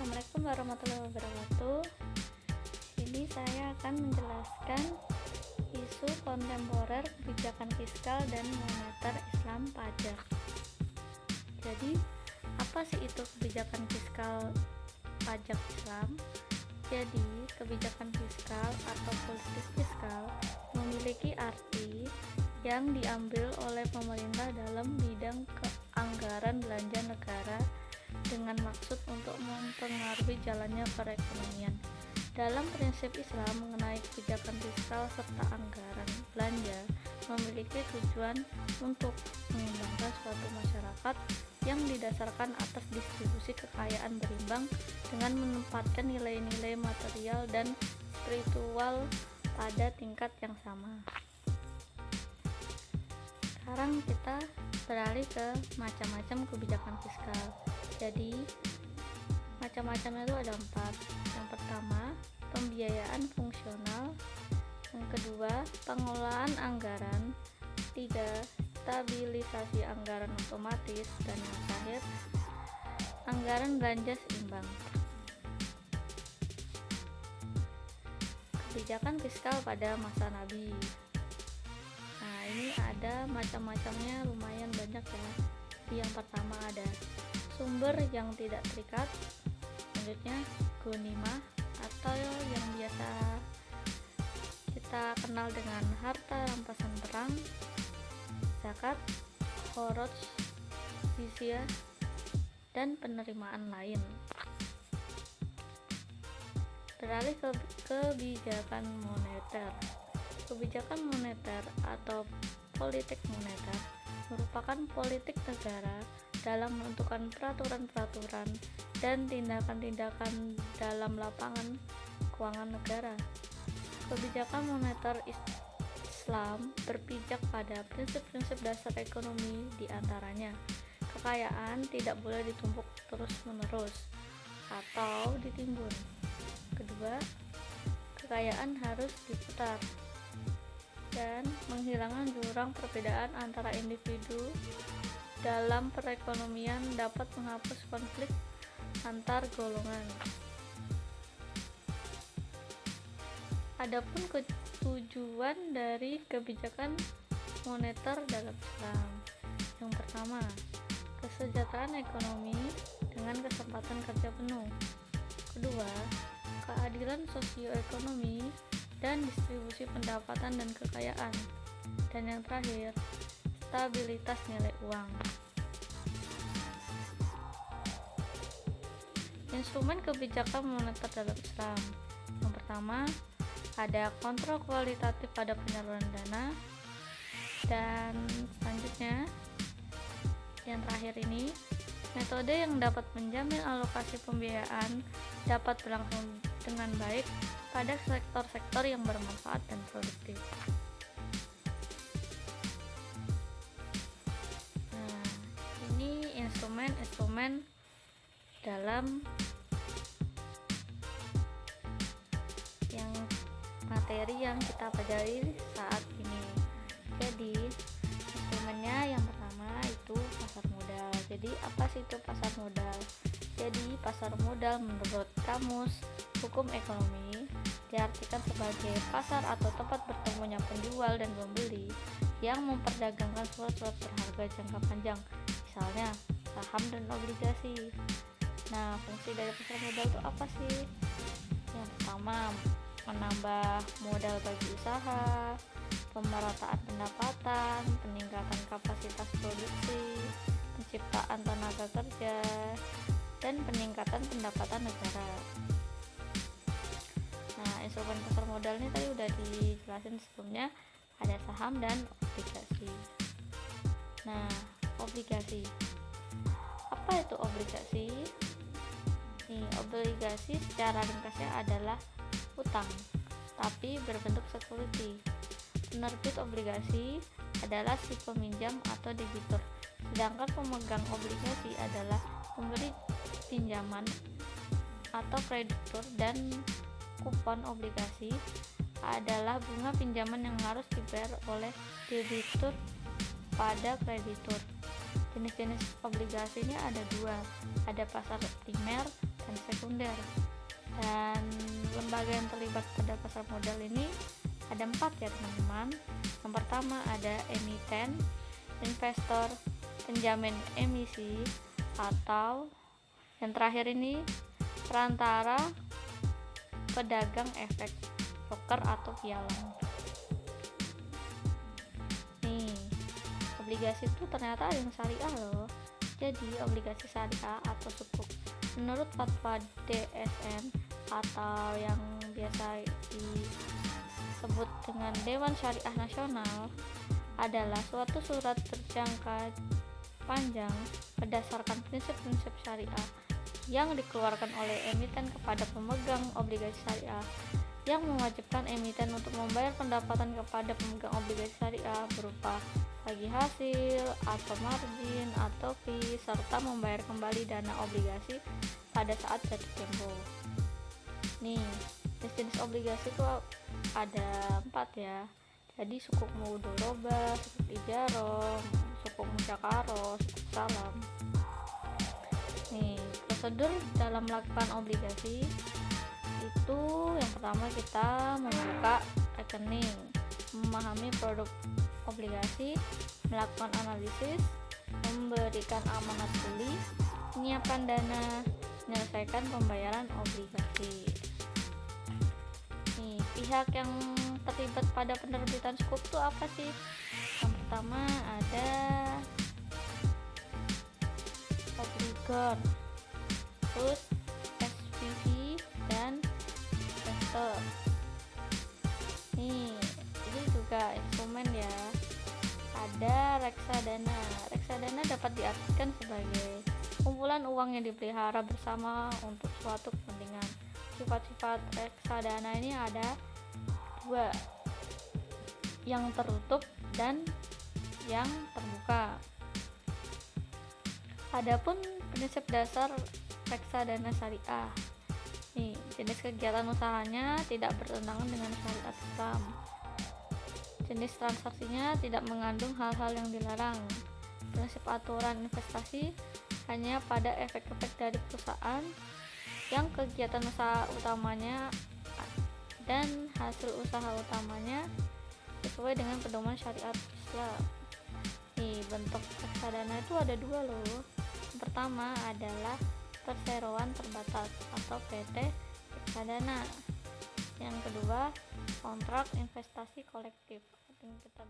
Assalamualaikum warahmatullahi wabarakatuh. Ini saya akan menjelaskan isu kontemporer kebijakan fiskal dan moneter Islam pajak. Jadi, apa sih itu kebijakan fiskal pajak Islam? Jadi, kebijakan fiskal atau politik fiskal memiliki arti yang diambil oleh pemerintah dalam bidang anggaran belanja negara dengan maksud untuk mempengaruhi jalannya perekonomian. Dalam prinsip Islam mengenai kebijakan fiskal serta anggaran belanja memiliki tujuan untuk mengembangkan suatu masyarakat yang didasarkan atas distribusi kekayaan berimbang dengan menempatkan nilai-nilai material dan spiritual pada tingkat yang sama. Sekarang kita beralih ke macam-macam kebijakan fiskal. Jadi macam-macamnya itu ada 4. Yang pertama, pembiayaan fungsional. Yang kedua, pengelolaan anggaran. 3, stabilisasi anggaran otomatis. Dan yang terakhir, anggaran belanja seimbang. Kebijakan fiskal pada masa Nabi. Nah, ini ada macam-macamnya, lumayan banyak ya. Yang pertama ada sumber yang tidak terikat, selanjutnya ghanimah atau yang biasa kita kenal dengan harta rampasan perang, zakat, kharaj, jizyah, dan penerimaan lain. Beralih ke kebijakan moneter. Kebijakan moneter atau politik moneter merupakan politik negara dalam menentukan peraturan-peraturan dan tindakan-tindakan dalam lapangan keuangan negara. Kebijakan moneter Islam berpijak pada prinsip-prinsip dasar ekonomi, diantaranya kekayaan tidak boleh ditumpuk terus-menerus atau ditimbun. Kedua, kekayaan harus diputar, dan menghilangkan jurang perbedaan antara individu dalam perekonomian dapat menghapus konflik antar golongan. Adapun tujuan dari kebijakan moneter dalam Islam. Yang pertama, kesejahteraan ekonomi dengan kesempatan kerja penuh. Kedua, keadilan sosioekonomi dan distribusi pendapatan dan kekayaan. Dan yang terakhir, stabilitas nilai uang. Instrumen kebijakan moneter dalam Islam. Yang pertama, ada kontrol kualitatif pada penyaluran dana. Dan selanjutnya, yang terakhir ini, metode yang dapat menjamin alokasi pembiayaan dapat berlangsung dengan baik pada sektor-sektor yang bermanfaat dan produktif. Nah, ini instrumen-instrumen dalam yang materi yang kita pelajari saat ini. Jadi, instrumennya yang pertama itu pasar modal. Jadi, apa sih itu pasar modal? Jadi, pasar modal menurut Kamus Hukum Ekonomi diartikan sebagai pasar atau tempat bertemunya penjual dan pembeli yang memperdagangkan surat-surat berharga jangka panjang, misalnya saham dan obligasi. Nah, fungsi dari pasar modal itu apa sih? Yang pertama, menambah modal bagi usaha, pemerataan pendapatan, peningkatan kapasitas produksi, penciptaan tenaga kerja, dan peningkatan pendapatan negara. Nah, instrumen pasar modal ini tadi udah dijelasin sebelumnya, ada saham dan obligasi. Nah, obligasi. Apa itu obligasi? Nih, obligasi secara ringkasnya adalah utang, tapi berbentuk security. Penerbit obligasi adalah si peminjam atau debitur, sedangkan pemegang obligasi adalah pemberi pinjaman atau kreditur, dan kupon obligasi adalah bunga pinjaman yang harus dibayar oleh debitur pada kreditur. Jenis-jenis obligasi ini ada 2, ada pasar primer dan sekunder. Dan lembaga yang terlibat pada pasar modal ini ada 4 ya teman-teman. Yang pertama ada emiten, investor, penjamin emisi, atau yang terakhir ini perantara pedagang efek broker atau pialang. Nih, obligasi itu ternyata ada yang syariah loh. Jadi obligasi syariah atau sukuk menurut fatwa DSN atau yang biasa disebut dengan Dewan Syariah Nasional adalah suatu surat berjangka panjang berdasarkan prinsip-prinsip syariah yang dikeluarkan oleh emiten kepada pemegang obligasi syariah, yang mewajibkan emiten untuk membayar pendapatan kepada pemegang obligasi syariah berupa bagi hasil atau margin atau fee, serta membayar kembali dana obligasi pada saat jatuh tempo. Nih, jenis obligasi itu ada 4 ya. Jadi sukuk mudoroba, sukuk ijaroh, sukuk musyakaro, sukuk salam. Nih, prosedur dalam melakukan obligasi itu yang pertama kita membuka rekening, memahami produk obligasi, melakukan analisis, memberikan amanat beli, menyiapkan dana, menyelesaikan pembayaran obligasi. Nih, pihak yang terlibat pada penerbitan sukuk itu apa sih? Yang pertama ada obligor, terus SPV dan investor. Nih, ini juga instrumen ya. Ada reksadana. Reksadana dapat diartikan sebagai kumpulan uang yang dipelihara bersama untuk suatu kepentingan. Sifat-sifat reksadana ini ada 2, yang tertutup dan yang terbuka. Adapun prinsip dasar reksadana syariah. Nih, jenis kegiatan usahanya tidak bertentangan dengan syariat Islam. Jenis transaksinya tidak mengandung hal-hal yang dilarang. Prinsip aturan investasi hanya pada efek-efek dari perusahaan yang kegiatan usaha utamanya dan hasil usaha utamanya sesuai dengan pedoman syariat Islam. Nih, bentuk reksadana itu ada 2 loh. Yang pertama adalah perseroan terbatas atau PT reksadana. Yang kedua, kontrak investasi kolektif. Kita